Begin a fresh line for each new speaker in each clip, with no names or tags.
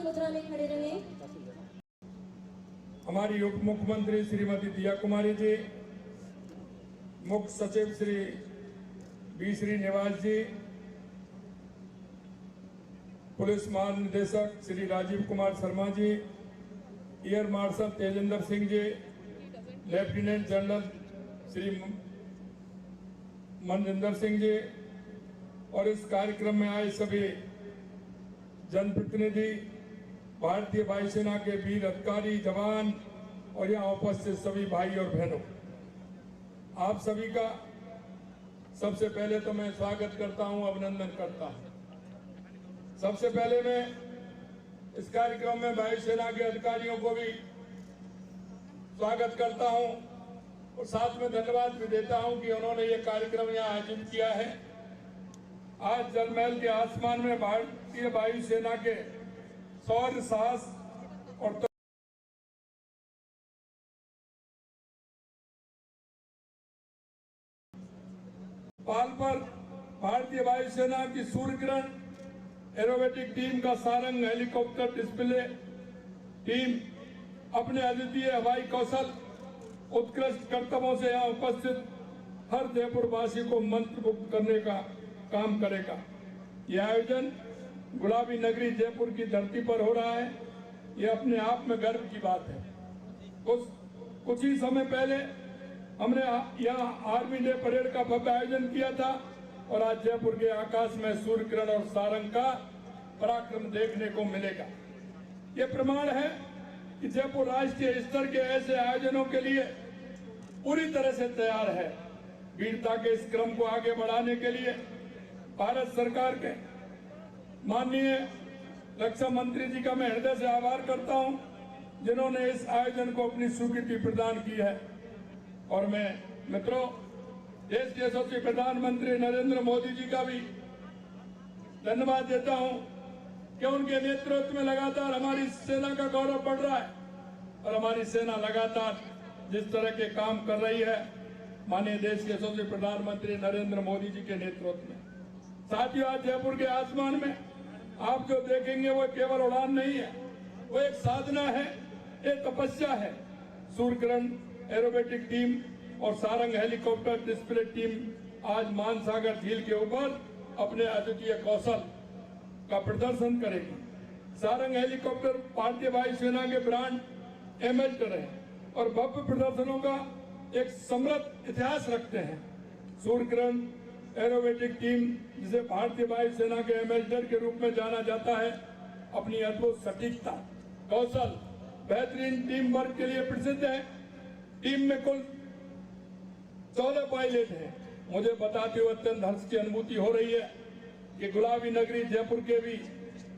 की मुद्रा में खड़े रहे।
हमारी उप मुख्यमंत्री श्रीमती दिया कुमारी जी, मुख्य सचिव श्री बी श्रीनिवास जी, पुलिस महानिदेशक Shri Rajiv Kumar Sharma ji, air marshal Tejendra Singh ji, lieutenant general Shri Manjinder Singh ji और इस कार्यक्रम में आए सभी जनप्रतिनिधि, भारतीय वायुसेना के वीर अधिकारी, जवान और यहाँ उपस्थित सभी भाई और बहनों, आप सभी का सबसे पहले तो मैं स्वागत करता हूं, अभिनंदन करता हूं। सबसे पहले मैं इस कार्यक्रम में वायुसेना के अधिकारियों को भी स्वागत करता हूं और साथ में धन्यवाद भी देता हूं कि उन्होंने ये कार्यक्रम यहाँ आयोजित किया है। आज जलमहल के आसमान में भारतीय वायुसेना के शौर्य, साहस और पाल पर भारतीय वायुसेना की सूर्य किरण एरोबेटिक टीम का सारंग हेलीकॉप्टर डिस्प्ले टीम अपने अद्वितीय हवाई कौशल, उत्कृष्ट कर्तव्यों से यहाँ उपस्थित हर जयपुर वासी को मंत्रमुग्ध करने का काम करेगा। यह आयोजन गुलाबी नगरी जयपुर की धरती पर हो रहा है, यह अपने आप में गर्व की बात है। कुछ ही समय पहले हमने यहाँ आर्मी डे परेड का भव्य आयोजन किया था और आज जयपुर के आकाश में सूर्य किरण और सारंग का पराक्रम देखने को मिलेगा। ये प्रमाण है कि जयपुर राष्ट्रीय स्तर के ऐसे आयोजनों के लिए पूरी तरह से तैयार है। वीरता के इस क्रम को आगे बढ़ाने के लिए भारत सरकार के माननीय रक्षा मंत्री जी का मैं हृदय से आभार करता हूं, जिन्होंने इस आयोजन को अपनी स्वीकृति प्रदान की है। और मैं मित्रों, देश के यशस्वी प्रधानमंत्री नरेंद्र मोदी जी का भी धन्यवाद देता हूं कि उनके नेतृत्व में लगातार हमारी सेना का गौरव बढ़ रहा है और हमारी सेना लगातार जिस तरह के काम कर रही है माननीय देश के यशस्वी प्रधानमंत्री नरेंद्र मोदी जी के नेतृत्व में। साथियों, आज जयपुर के आसमान में आप जो देखेंगे वो केवल उड़ान नहीं है, वो एक साधना है, एक तपस्या है। सूर्य किरण एरोबेटिक टीम और सारंग हेलीकॉप्टर डिस्प्ले टीम आज मानसागर झील के ऊपर अपने अद्वितीय कौशल का प्रदर्शन करेगी। सारंग हेलीकॉप्टर भारतीय वायुसेना के ब्रांड एम्बेसडर है और भव्य प्रदर्शनों का एक समृद्ध इतिहास रखते हैं। सूर्य किरण एरोबेटिक टीम, जिसे भारतीय वायुसेना के एम्बेसडर के रूप में जाना जाता है, अपनी अद्भुत सटीकता, कौशल, बेहतरीन टीम वर्क के लिए प्रसिद्ध है। टीम में कुल 14 पायलट हैं। मुझे बताते हुए अत्यंत हर्ष की अनुभूति हो रही है कि गुलाबी नगरी जयपुर के भी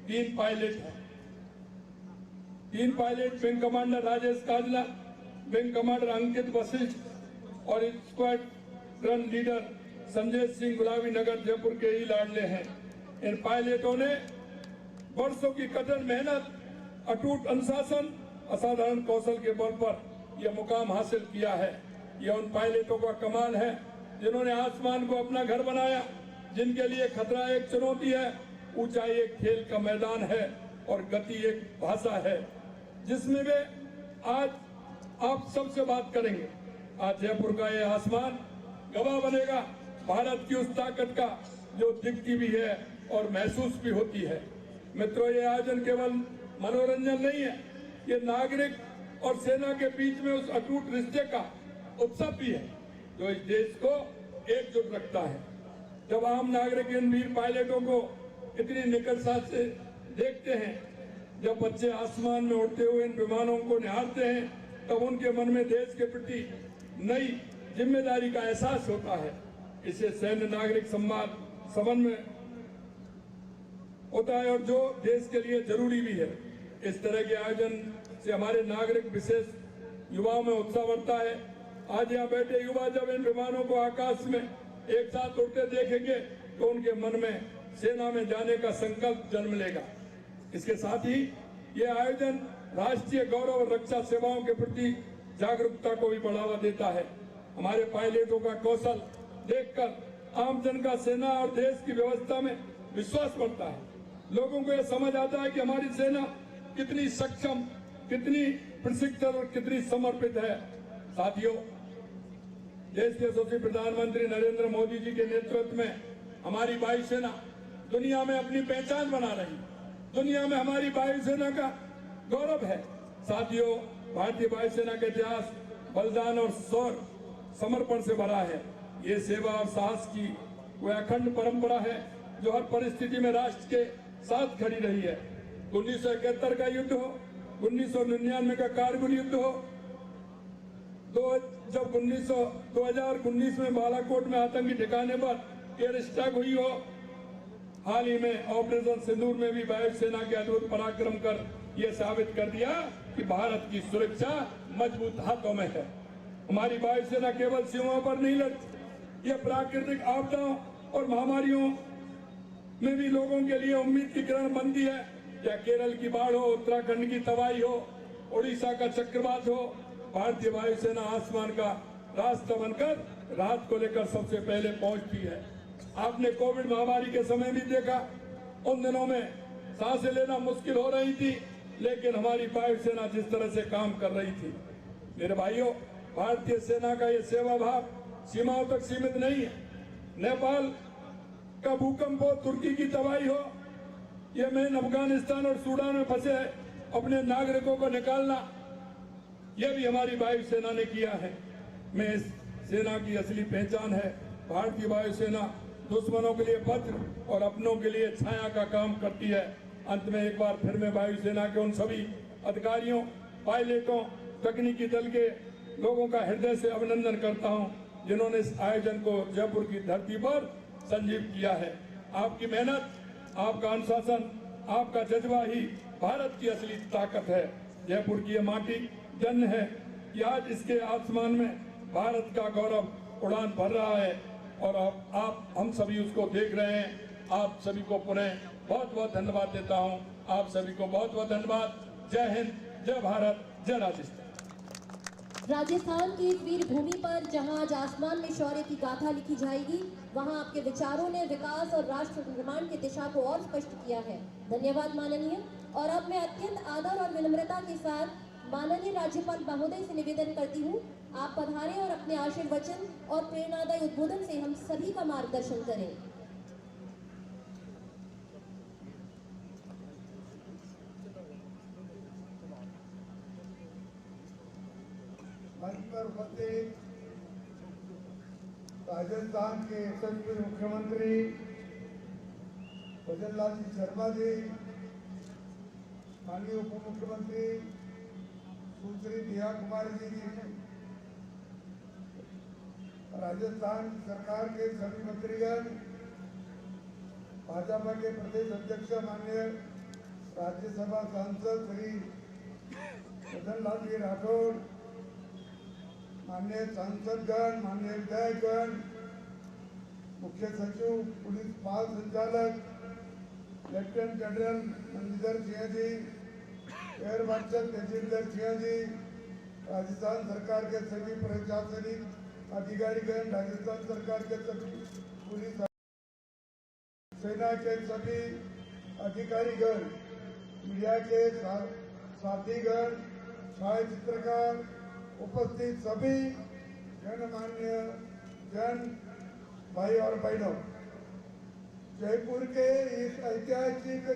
3 पायलट हैं। 3 pilot wing commander Rajesh Kajla, wing commander Ankit Vashishtha और स्क्वाड्रन लीडर संजय सिंह गुलाबी नगर जयपुर के ही लाडले हैं। इन पायलटों ने वर्षों की कठिन मेहनत, अटूट अनुशासन, असाधारण कौशल के बल पर यह मुकाम हासिल किया है। यह उन पायलटों का कमाल है जिन्होंने आसमान को अपना घर बनाया, जिनके लिए खतरा एक चुनौती है, ऊंचाई एक खेल का मैदान है और गति एक भाषा है, जिसमें वे आज आप सबसे बात करेंगे। आज जयपुर का यह आसमान गवाह बनेगा भारत की उस ताकत का जो दिखती भी है और महसूस भी होती है। मित्रों, ये आयोजन केवल मनोरंजन नहीं है, ये नागरिक और सेना के बीच में उस अटूट रिश्ते का उत्सव भी है जो इस देश को एकजुट रखता है। जब आम नागरिक इन वीर पायलटों को इतनी निकटता से देखते हैं, जब बच्चे आसमान में उड़ते हुए इन विमानों को निहारते हैं, तब उनके मन में देश के प्रति नई जिम्मेदारी का एहसास होता है। इससे सैन्य नागरिक समन्वय होता है और जो देश के लिए जरूरी भी है। इस तरह के आयोजन से हमारे नागरिक, विशेष युवाओं में उत्साह बढ़ता है। आज यहाँ बैठे युवा जब इन विमानों को आकाश में एक साथ उड़ते देखेंगे तो उनके मन में सेना में जाने का संकल्प जन्म लेगा। इसके साथ ही ये आयोजन राष्ट्रीय गौरव और रक्षा सेवाओं के प्रति जागरूकता को भी बढ़ावा देता है। हमारे पायलटों का कौशल देखकर आम जन का सेना और देश की व्यवस्था में विश्वास बढ़ता है। लोगों को यह समझ आता है कि हमारी सेना कितनी सक्षम, कितनी प्रशिक्षित और कितनी समर्पित है। साथियों, देश के यशस्वी प्रधानमंत्री नरेंद्र मोदी जी के नेतृत्व में हमारी वायुसेना दुनिया में अपनी पहचान बना रही, दुनिया में हमारी वायुसेना का गौरव है। साथियों, भारतीय वायुसेना का इतिहास बलिदान और शौर्य समर्पण से भरा है। ये सेवा और साहस की वह अखंड परंपरा है जो हर परिस्थिति में राष्ट्र के साथ खड़ी रही है। 1971 का युद्ध हो, 1999 का कारगिल युद्ध हो, जब 2019 में बालाकोट में आतंकी ठिकाने पर एयर स्ट्राइक हुई हो, हाल ही में ऑपरेशन सिंदूर में भी वायुसेना के अद्भुत पराक्रम कर यह साबित कर दिया कि भारत की सुरक्षा मजबूत हाथों में है। हमारी वायुसेना केवल सीमाओं पर नहीं लड़ती, यह प्राकृतिक आपदाओं और महामारियों में भी लोगों के लिए उम्मीद की किरण बनती है। या केरल की बाढ़ हो, उत्तराखंड की तबाही हो, ओडिशा का चक्रवात हो, भारतीय वायुसेना आसमान का रास्ता बनकर राहत को लेकर सबसे पहले पहुंचती है। आपने कोविड महामारी के समय भी देखा, उन दिनों में सांसें लेना मुश्किल हो रही थी, लेकिन हमारी वायुसेना जिस तरह से काम कर रही थी। मेरे भाइयों, भारतीय सेना का ये सेवा भाव सीमाओं तक सीमित नहीं है। नेपाल का भूकंप हो, तुर्की की तबाही हो, यमन, अफगानिस्तान और सूडान में फंसे अपने नागरिकों को निकालना, यह भी हमारी वायुसेना ने किया है। मैं इस सेना की असली पहचान है। भारतीय वायुसेना दुश्मनों के लिए वज्र और अपनों के लिए छाया का काम करती है। अंत में एक बार फिर मैं वायुसेना के उन सभी अधिकारियों, पायलटों, तकनीकी दल के लोगों का हृदय से अभिनंदन करता हूं, जिन्होंने इस आयोजन को जयपुर की धरती पर संजीव किया है। आपकी मेहनत, आपका अनुशासन, आपका जज्बा ही भारत की असली ताकत है। जयपुर की यह माटी जन्म है कि आज इसके आसमान में भारत का गौरव उड़ान भर रहा है और आप हम सभी उसको देख रहे हैं। आप सभी को पुनः बहुत बहुत धन्यवाद देता हूं। आप सभी को बहुत बहुत धन्यवाद। जय हिंद, जय भारत, जय राजस्थान।
राजस्थान की इस वीर भूमि पर जहां आज आसमान में शौर्य की गाथा लिखी जाएगी, वहां आपके विचारों ने विकास और राष्ट्र निर्माण की दिशा को और स्पष्ट किया है। धन्यवाद माननीय। और अब मैं अत्यंत आदर और विनम्रता के साथ माननीय राज्यपाल महोदय से निवेदन करती हूँ, आप पधारें और अपने आशीर्वचन और प्रेरणादायी उद्बोधन से हम सभी का मार्गदर्शन करें।
मंच पर उपस्थित राजस्थान के यशस्वी मुख्यमंत्री भजन लाल जी शर्मा जी, माननीय उप मुख्यमंत्री सुश्री नेहा कुमारी जी, राजस्थान सरकार के सभी मंत्रीगण, भाजपा के प्रदेश अध्यक्ष माननीय राज्यसभा सांसद श्री भजन लाल जी राठौर, माननीय सांसदगण, माननीय विधायकगण, मुख्य सचिव पुलिस महासंचालक lieutenant general Manoj Singh ji, air marshal Tejinder Singh ji, Rajasthan सरकार के सभी प्रशासनिक अधिकारीगण, राजस्थान सरकार के सभी पुलिस सेना के सभी अधिकारीगण, मीडिया के साथीगण, छायाचित्रकार, उपस्थित सभी गणमान्य जन भाई और बहनों, जयपुर के इस ऐतिहासिक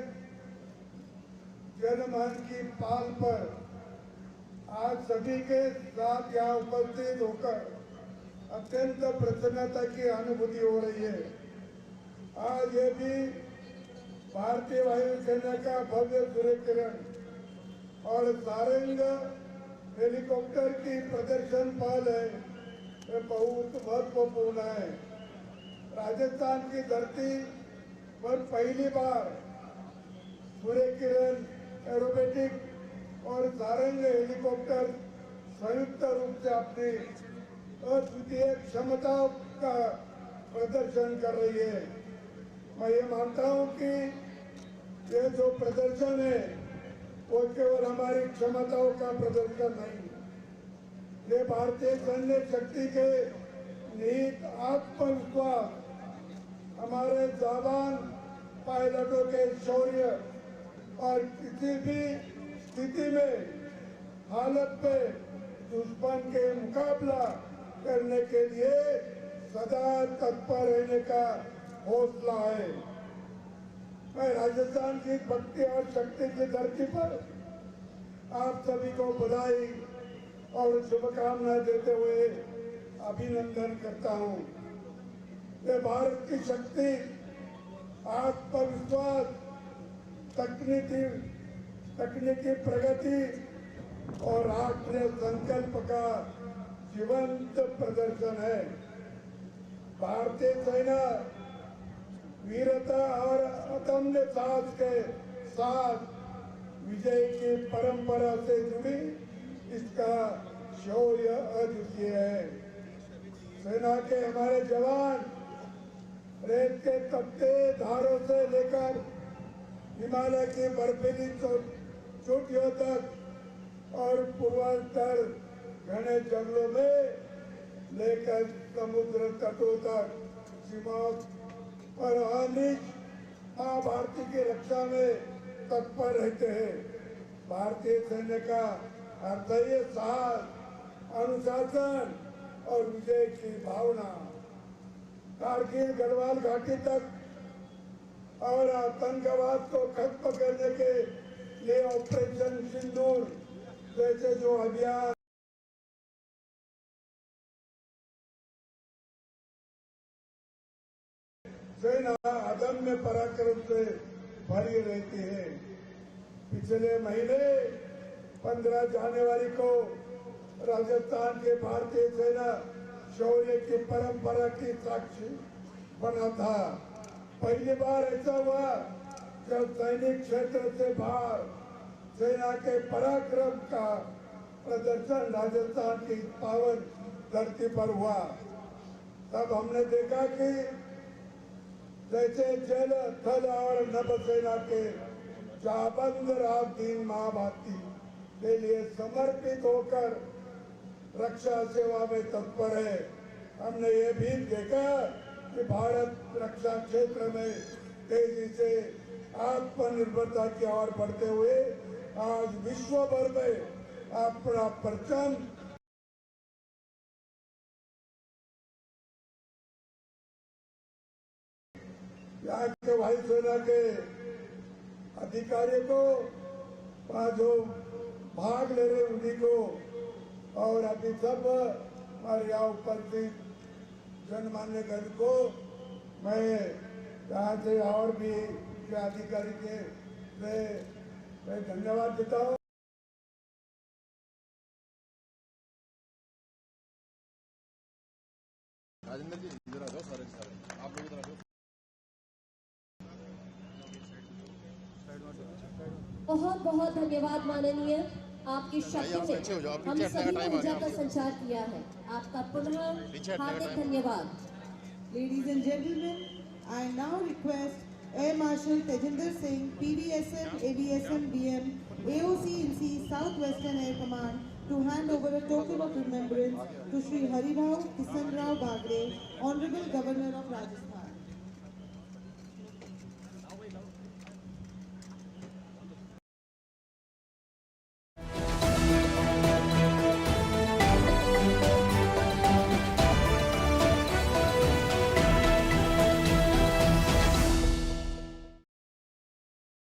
जनमान की पाल पर आज सभी के साथ यहाँ उपस्थित होकर अत्यंत प्रसन्नता की अनुभूति हो रही है। आज ये भी भारतीय वायुसेना का भव्य सूर्य किरण और सारंग हेलीकॉप्टर की प्रदर्शन पहल है, ये बहुत महत्वपूर्ण है। राजस्थान की धरती पर पहली बार सूर्य किरण, एरोबेटिक और सारंग हेलीकॉप्टर संयुक्त रूप से अपनी अद्वितीय क्षमताओं का प्रदर्शन कर रही है। मैं ये मानता हूँ कि ये जो प्रदर्शन है वो केवल हमारी क्षमताओं का प्रदर्शन नहीं, ये भारतीय सैन्य शक्ति के निहित आत्मविश्वास, हमारे जाबान पायलटों के शौर्य और किसी भी स्थिति में हालत पे दुश्मन के मुकाबला करने के लिए सदा तत्पर रहने का हौसला है। मैं राजस्थान की भक्ति और शक्ति की धरती पर आप सभी को बधाई और शुभकामनाएं देते हुए अभिनंदन करता हूं। ये भारत की शक्ति, आत्मविश्वास, तकनीकी प्रगति और राष्ट्रीय संकल्प का जीवंत प्रदर्शन है। भारतीय सेना वीरता और अदम्य साहस के साथ विजय की परंपरा से जुड़ी इसका शौर्य अद्वितीय है। सेना के हमारे जवान रेत के तपते धारों से लेकर हिमालय की बर्फीली चोटियों तक और पूर्वांचल घने जंगलों में लेकर समुद्र तटों तक सीमाओं पर अनिश मां भारती की रक्षा में तत्पर रहते हैं। भारतीय सैन्य का अर्थय साहस, अनुशासन और विजय की भावना कारगिल गढ़वाल घाटी तक और आतंकवाद को खत्म करने के लिए ऑपरेशन सिंदूर जैसे जो अभियान सेना अदम्य पराक्रम से भरी रहती है। पिछले महीने 15 जनवरी को राजस्थान के भारतीय सेना शौर्य की परंपरा की साक्षी बना था। पहली बार ऐसा हुआ जब सैनिक क्षेत्र से बाहर सेना के पराक्रम का प्रदर्शन राजस्थान की पावन धरती पर हुआ। तब हमने देखा कि जैसे जल, थल और नभ सेना के जाबंद रात-दिन मां भारती के लिए समर्पित होकर रक्षा सेवा में तत्पर है। हमने ये भी देखा कि भारत रक्षा क्षेत्र में तेजी से आत्मनिर्भरता की ओर बढ़ते हुए आज विश्व भर में अपना परचम यहाँ के वायुसेना के अधिकारियों को, जो भाग ले रहे उन्हीं को और अभी सब हमारे यहाँ उपस्थित जनमान्य गण को मैं यहाँ से और भी अधिकारी के मैं धन्यवाद देता हूँ।
राजेंद्र जी इधर आ जाओ, सारे आप लोग इधर आ जाओ।
बहुत बहुत धन्यवाद माननीय, आपकी शक्ति ने हम सभी को ऊर्जा का संचार किया है। आपका पुनः हार्दिक धन्यवाद।
Ladies and gentlemen, I now request Air Marshal Tejinder Singh, PVSM, AVSM, DM, AOC-INC, Southwestern Air Command, to hand over a token of remembrance to Shri Harirao Kisan Rao Bagre, Honorable Governor of Rajasthan.